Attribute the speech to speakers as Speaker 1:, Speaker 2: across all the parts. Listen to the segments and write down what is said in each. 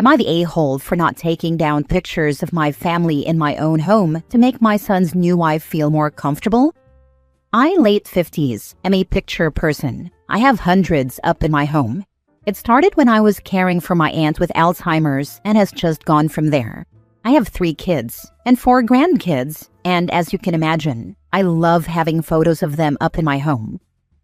Speaker 1: Am I the a-hole for not taking down pictures of my family in my own home to make my son's new wife feel more comfortable? I, late 50s, am a picture person. I have hundreds up in my home. It started when I was caring for my aunt with Alzheimer's and has just gone from there. I have 3 kids and 4 grandkids, and as you can imagine, I love having photos of them up in my home.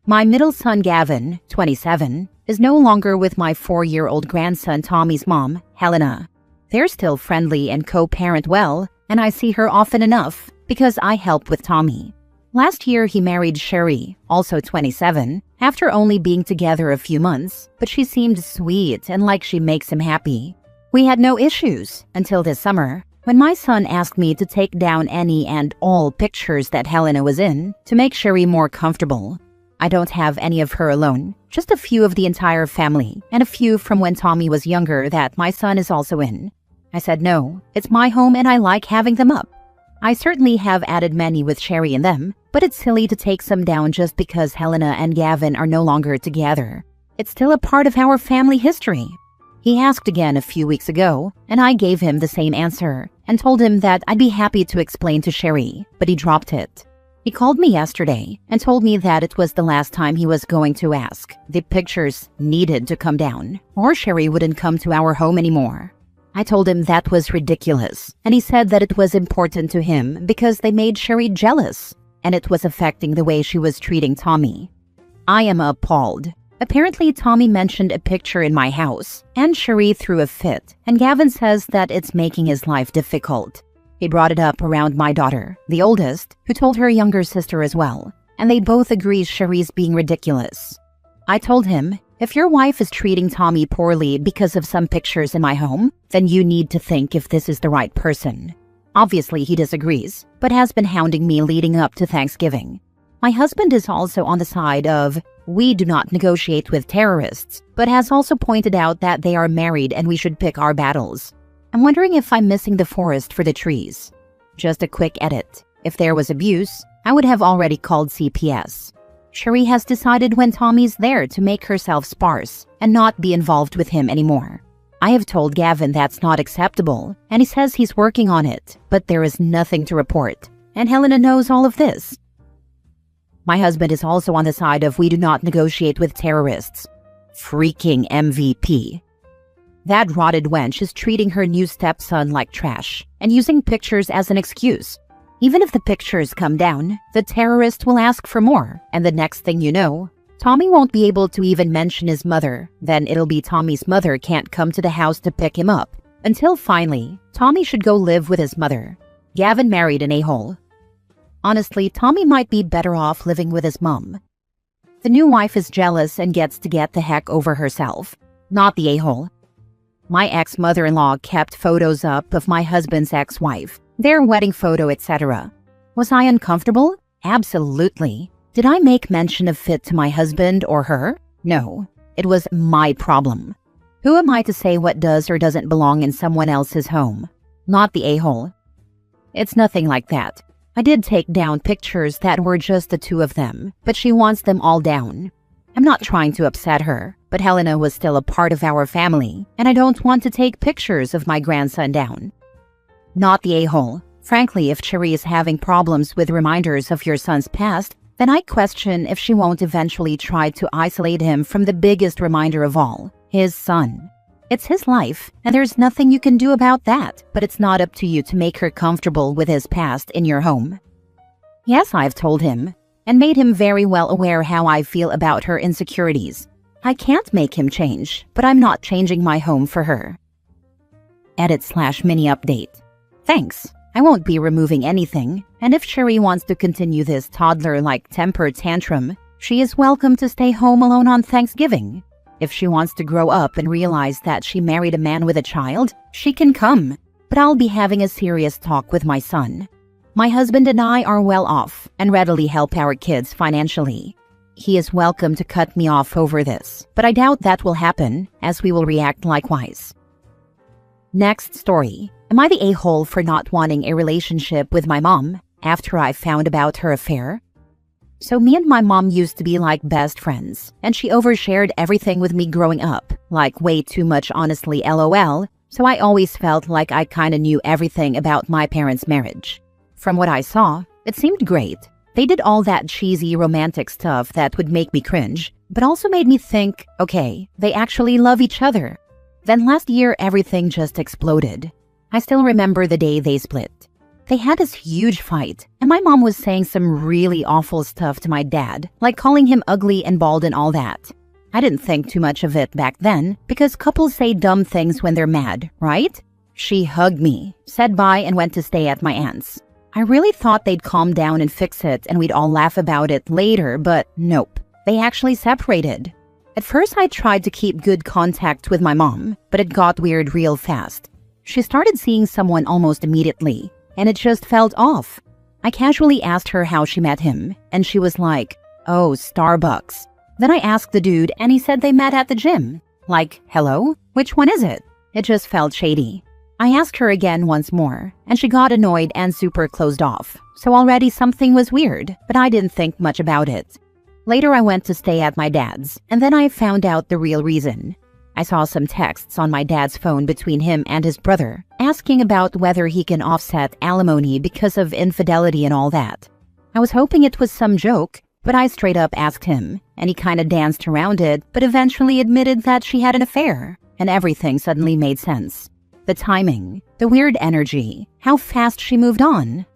Speaker 1: My middle son Gavin, 27, is no longer with my 4-year-old grandson Tommy's mom, Helena. They're still friendly and co-parent well, and I see her often enough because I help with Tommy. Last year he married Sherry, also 27, after only being together a few months, but she seemed sweet and like she makes him happy. We had no issues until this summer, when my son asked me to take down any and all pictures that Helena was in to make Sherry more comfortable. I don't have any of her alone, just a few of the entire family, and a few from when Tommy was younger that my son is also in. I said no, it's my home and I like having them up. I certainly have added many with Sherry in them, but it's silly to take some down just because Helena and Gavin are no longer together. It's still a part of our family history. He asked again a few weeks ago, and I gave him the same answer and told him that I'd be happy to explain to Sherry, but he dropped it. He called me yesterday and told me that it was the last time he was going to ask. The pictures needed to come down, or Sherry wouldn't come to our home anymore. I told him that was ridiculous, and he said that it was important to him because they made Sherry jealous, and it was affecting the way she was treating Tommy. I am appalled. Apparently, Tommy mentioned a picture in my house, and Sherry threw a fit, and Gavin says that it's making his life difficult. He brought it up around my daughter, the oldest, who told her younger sister as well, and they both agree Sherry's being ridiculous. I told him, if your wife is treating Tommy poorly because of some pictures in my home, then you need to think if this is the right person. Obviously, he disagrees, but has been hounding me leading up to Thanksgiving. My husband is also on the side of, we do not negotiate with terrorists, but has also pointed out that they are married and we should pick our battles. I'm wondering if I'm missing the forest for the trees. Just a quick edit. If there was abuse, I would have already called CPS. Sherry has decided when Tommy's there to make herself sparse and not be involved with him anymore. I have told Gavin that's not acceptable, and he says he's working on it, but there is nothing to report, and Helena knows all of this. My husband is also on the side of we do not negotiate with terrorists. Freaking MVP. That rotted wench is treating her new stepson like trash and using pictures as an excuse. Even if the pictures come down, the terrorist will ask for more, and the next thing you know, Tommy won't be able to even mention his mother. Then it'll be Tommy's mother can't come to the house to pick him up. Until finally, Tommy should go live with his mother. Gavin married an a-hole. Honestly, Tommy might be better off living with his mom. The new wife is jealous and gets to get the heck over herself. Not the a-hole. My ex-mother-in-law kept photos up of my husband's ex-wife, their wedding photo, etc. Was I uncomfortable? Absolutely. Did I make mention of fit to my husband or her? No. It was my problem. Who am I to say what does or doesn't belong in someone else's home? Not the a-hole. It's nothing like that. I did take down pictures that were just the 2 of them, but she wants them all down. I'm not trying to upset her, but Helena was still a part of our family, and I don't want to take pictures of my grandson down. Not the a-hole. Frankly, if Sherry is having problems with reminders of your son's past, then I question if she won't eventually try to isolate him from the biggest reminder of all, his son. It's his life, and there's nothing you can do about that, but it's not up to you to make her comfortable with his past in your home. Yes, I've told him, and made him very well aware how I feel about her insecurities. I can't make him change, but I'm not changing my home for her. Edit/mini update. Thanks. I won't be removing anything, and if Sherry wants to continue this toddler-like temper tantrum, she is welcome to stay home alone on Thanksgiving. If she wants to grow up and realize that she married a man with a child, she can come, but I'll be having a serious talk with my son. My husband and I are well off and readily help our kids financially. He is welcome to cut me off over this, but I doubt that will happen, as we will react likewise. Next story. Am I the a-hole for not wanting a relationship with my mom after I found about her affair? So me and my mom used to be like best friends, and she overshared everything with me growing up, like way too much honestly LOL, so I always felt like I kinda knew everything about my parents' marriage. From what I saw, it seemed great. They did all that cheesy romantic stuff that would make me cringe, but also made me think, okay, they actually love each other. Then last year, everything just exploded. I still remember the day they split. They had this huge fight, and my mom was saying some really awful stuff to my dad, like calling him ugly and bald and all that. I didn't think too much of it back then, because couples say dumb things when they're mad, right? She hugged me, said bye, and went to stay at my aunt's. I really thought they'd calm down and fix it and we'd all laugh about it later, but nope. They actually separated. At first, I tried to keep good contact with my mom, but it got weird real fast. She started seeing someone almost immediately, and it just felt off. I casually asked her how she met him, and she was like, "Oh, Starbucks." Then I asked the dude, and he said they met at the gym. Like, hello? Which one is it? It just felt shady. I asked her again once more, and she got annoyed and super closed off. So already something was weird, but I didn't think much about it. Later, I went to stay at my dad's, and then I found out the real reason. I saw some texts on my dad's phone between him and his brother, asking about whether he can offset alimony because of infidelity and all that. I was hoping it was some joke, but I straight up asked him, and he kinda danced around it, but eventually admitted that she had an affair, and everything suddenly made sense. The timing, the weird energy, how fast she moved on.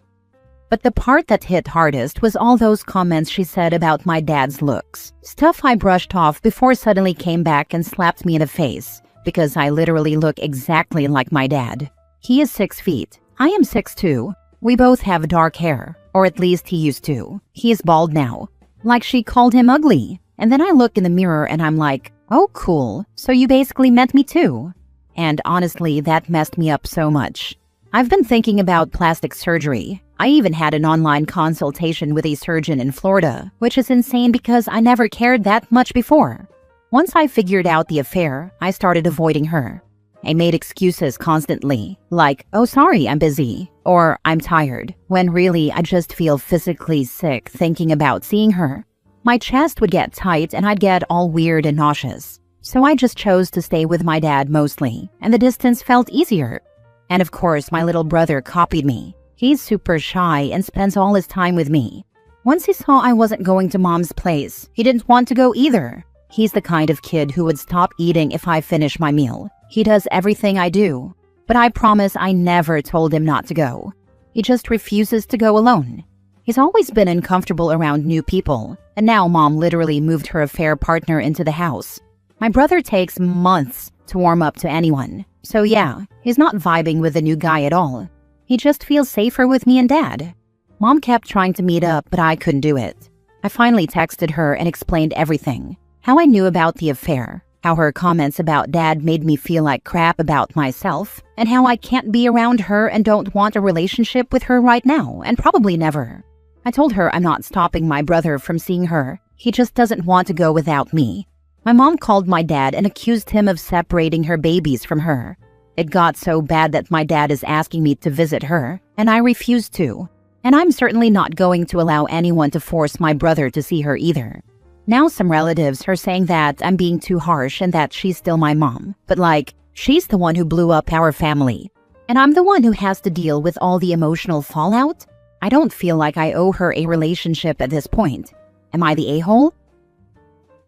Speaker 1: But the part that hit hardest was all those comments she said about my dad's looks. Stuff I brushed off before suddenly came back and slapped me in the face, because I literally look exactly like my dad. He is 6 feet. I am 6'2". We both have dark hair, or at least he used to. He is bald now. Like she called him ugly. And then I look in the mirror and I'm like, oh cool, so you basically met me too. And honestly, that messed me up so much. I've been thinking about plastic surgery. I even had an online consultation with a surgeon in Florida, which is insane because I never cared that much before. Once I figured out the affair, I started avoiding her. I made excuses constantly, like, oh sorry, I'm busy, or I'm tired, when really I just feel physically sick thinking about seeing her. My chest would get tight and I'd get all weird and nauseous. So I just chose to stay with my dad mostly, and the distance felt easier. And of course, my little brother copied me. He's super shy and spends all his time with me. Once he saw I wasn't going to mom's place, he didn't want to go either. He's the kind of kid who would stop eating if I finish my meal. He does everything I do. But I promise I never told him not to go. He just refuses to go alone. He's always been uncomfortable around new people, and now mom literally moved her affair partner into the house. My brother takes months to warm up to anyone. So yeah, he's not vibing with the new guy at all. He just feels safer with me and dad. Mom kept trying to meet up, but I couldn't do it. I finally texted her and explained everything. How I knew about the affair, how her comments about dad made me feel like crap about myself, and how I can't be around her and don't want a relationship with her right now, and probably never. I told her I'm not stopping my brother from seeing her. He just doesn't want to go without me. My mom called my dad and accused him of separating her babies from her. It got so bad that my dad is asking me to visit her, and I refused to. And I'm certainly not going to allow anyone to force my brother to see her either. Now some relatives are saying that I'm being too harsh and that she's still my mom. But like, she's the one who blew up our family. And I'm the one who has to deal with all the emotional fallout? I don't feel like I owe her a relationship at this point. Am I the a-hole?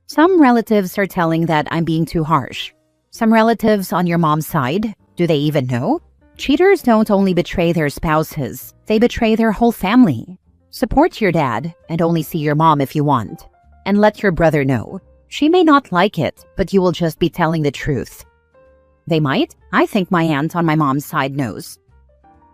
Speaker 1: Some relatives are telling that I'm being too harsh. Some relatives on your mom's side, do they even know? Cheaters don't only betray their spouses, they betray their whole family. Support your dad and only see your mom if you want. And let your brother know. She may not like it, but you will just be telling the truth. They might. I think my aunt on my mom's side knows.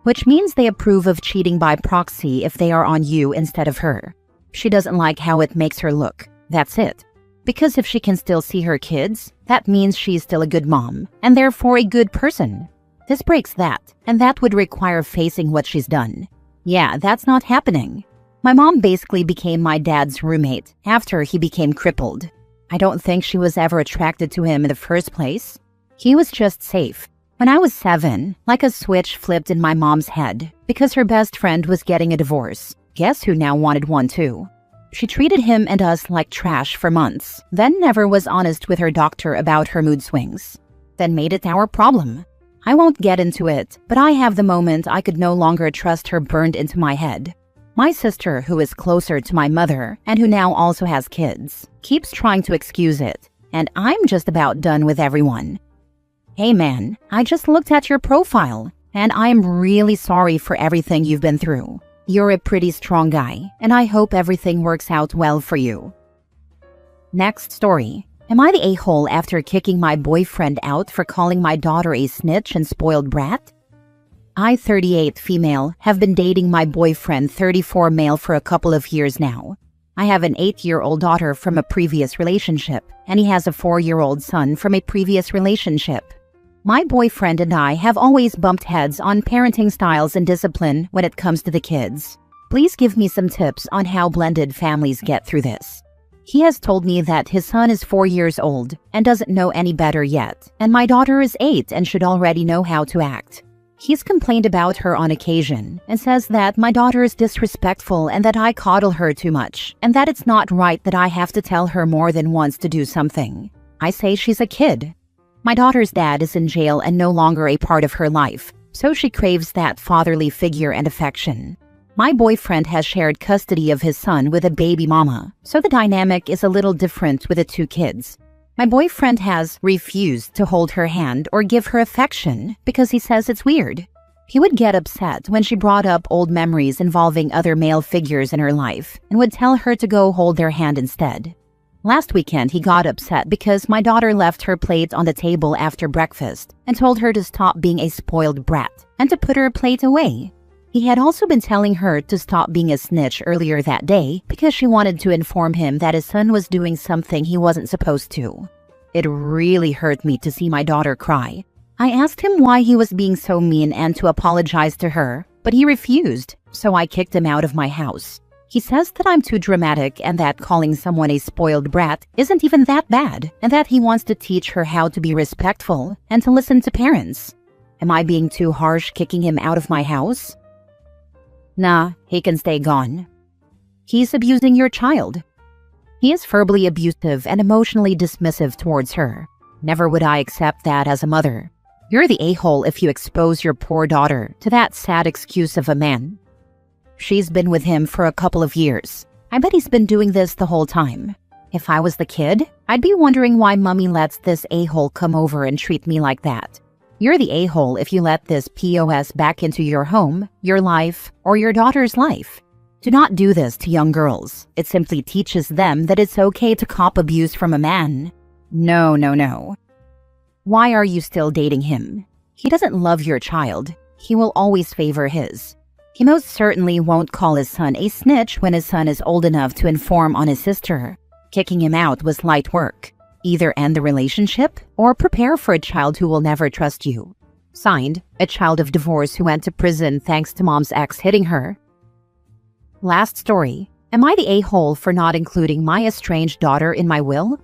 Speaker 1: Which means they approve of cheating by proxy if they are on you instead of her. She doesn't like how it makes her look. That's it. Because if she can still see her kids, that means she's still a good mom, and therefore a good person. This breaks that, and that would require facing what she's done. Yeah, that's not happening. My mom basically became my dad's roommate after he became crippled. I don't think she was ever attracted to him in the first place. He was just safe. When I was 7, like a switch flipped in my mom's head because her best friend was getting a divorce. Guess who now wanted one too? She treated him and us like trash for months, then never was honest with her doctor about her mood swings. Then made it our problem. I won't get into it, but I have the moment I could no longer trust her burned into my head. My sister, who is closer to my mother and who now also has kids, keeps trying to excuse it, and I'm just about done with everyone. Hey man, I just looked at your profile, and I am really sorry for everything you've been through. You're a pretty strong guy, and I hope everything works out well for you. Next story. Am I the a-hole after kicking my boyfriend out for calling my daughter a snitch and spoiled brat? I, 38 female, have been dating my boyfriend, 34 male, for a couple of years now. I have an 8-year-old daughter from a previous relationship, and he has a 4-year-old son from a previous relationship. My boyfriend and I have always bumped heads on parenting styles and discipline when it comes to the kids. Please give me some tips on how blended families get through this. He has told me that his son is 4 years old and doesn't know any better yet, and my daughter is 8 and should already know how to act. He's complained about her on occasion and says that my daughter is disrespectful and that I coddle her too much, and that it's not right that I have to tell her more than once to do something. I say she's a kid. My daughter's dad is in jail and no longer a part of her life, so she craves that fatherly figure and affection. My boyfriend has shared custody of his son with a baby mama, so the dynamic is a little different with the 2 kids. My boyfriend has refused to hold her hand or give her affection because he says it's weird. He would get upset when she brought up old memories involving other male figures in her life and would tell her to go hold their hand instead. Last weekend, he got upset because my daughter left her plate on the table after breakfast and told her to stop being a spoiled brat and to put her plate away. He had also been telling her to stop being a snitch earlier that day because she wanted to inform him that his son was doing something he wasn't supposed to. It really hurt me to see my daughter cry. I asked him why he was being so mean and to apologize to her, but he refused, so I kicked him out of my house. He says that I'm too dramatic and that calling someone a spoiled brat isn't even that bad, and that he wants to teach her how to be respectful and to listen to parents. Am I being too harsh kicking him out of my house? Nah, he can stay gone. He's abusing your child. He is verbally abusive and emotionally dismissive towards her. Never would I accept that as a mother. You're the a-hole if you expose your poor daughter to that sad excuse of a man. She's been with him for a couple of years. I bet he's been doing this the whole time. If I was the kid, I'd be wondering why mommy lets this a-hole come over and treat me like that. You're the a-hole if you let this POS back into your home, your life, or your daughter's life. Do not do this to young girls. It simply teaches them that it's okay to cop abuse from a man. No, no, no. Why are you still dating him? He doesn't love your child. He will always favor his. He most certainly won't call his son a snitch when his son is old enough to inform on his sister. Kicking him out was light work. Either end the relationship or prepare for a child who will never trust you. Signed, a child of divorce who went to prison thanks to mom's ex hitting her. Last story. Am I the a-hole for not including my estranged daughter in my will?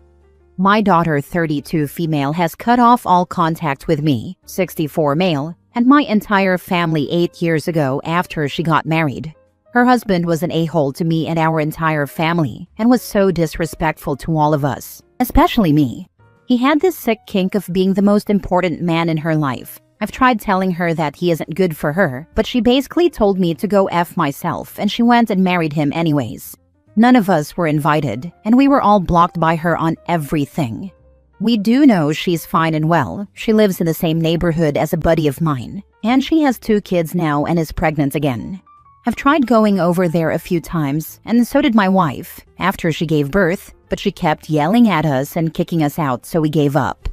Speaker 1: My daughter, 32 female, has cut off all contact with me, 64 male, and my entire family 8 years ago after she got married. Her husband was an a-hole to me and our entire family and was so disrespectful to all of us, especially me. He had this sick kink of being the most important man in her life. I've tried telling her that he isn't good for her, but she basically told me to go F myself, and she went and married him anyways. None of us were invited, and we were all blocked by her on everything. We do know she's fine and well. She lives in the same neighborhood as a buddy of mine, and she has 2 kids now and is pregnant again. I've tried going over there a few times, and so did my wife, after she gave birth, but she kept yelling at us and kicking us out, so we gave up.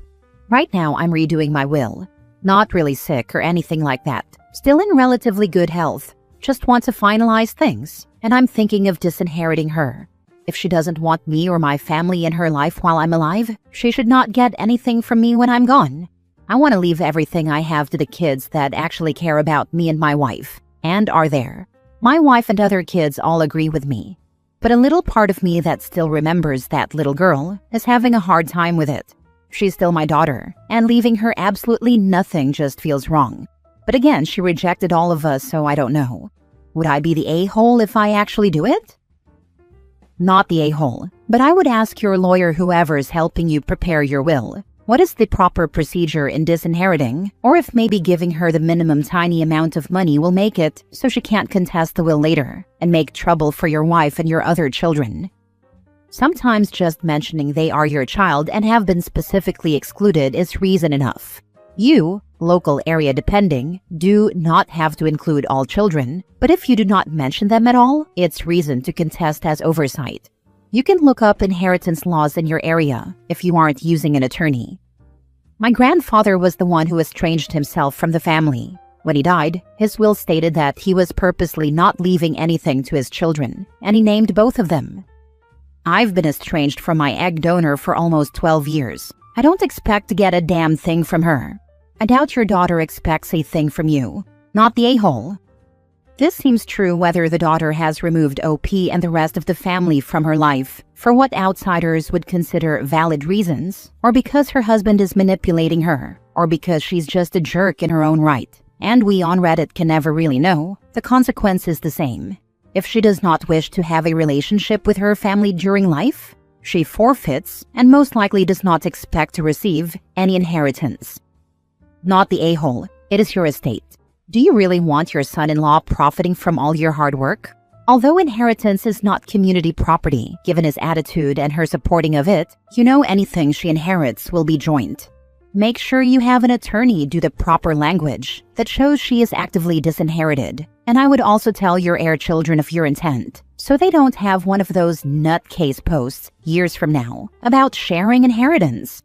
Speaker 1: Right now, I'm redoing my will. Not really sick or anything like that. Still in relatively good health. Just want to finalize things, and I'm thinking of disinheriting her. If she doesn't want me or my family in her life while I'm alive, she should not get anything from me when I'm gone. I want to leave everything I have to the kids that actually care about me and my wife, and are there. My wife and other kids all agree with me. But a little part of me that still remembers that little girl is having a hard time with it. She's still my daughter, and leaving her absolutely nothing just feels wrong. But again, she rejected all of us, so I don't know. Would I be the a-hole if I actually do it? Not the a-hole, but I would ask your lawyer, whoever's helping you prepare your will. what is the proper procedure in disinheriting, or if maybe giving her the minimum tiny amount of money will make it so she can't contest the will later and make trouble for your wife and your other children. Sometimes just mentioning they are your child and have been specifically excluded is reason enough. You, local area depending, do not have to include all children, but if you do not mention them at all, it's reason to contest as oversight. You can look up inheritance laws in your area if you aren't using an attorney. My grandfather was the one who estranged himself from the family. When he died, his will stated that he was purposely not leaving anything to his children, and he named both of them. I've been estranged from my egg donor for almost 12 years. I don't expect to get a damn thing from her. I doubt your daughter expects a thing from you, not the a-hole. This seems true whether the daughter has removed OP and the rest of the family from her life for what outsiders would consider valid reasons, or because her husband is manipulating her, or because she's just a jerk in her own right. And we on Reddit can never really know. The consequence is the same. If she does not wish to have a relationship with her family during life, she forfeits and most likely does not expect to receive any inheritance. Not the a-hole, it is your estate. Do you really want your son-in-law profiting from all your hard work? Although inheritance is not community property, given his attitude and her supporting of it, you know anything she inherits will be joint. Make sure you have an attorney do the proper language that shows she is actively disinherited. And I would also tell your heir children of your intent, so they don't have one of those nutcase posts years from now about sharing inheritance.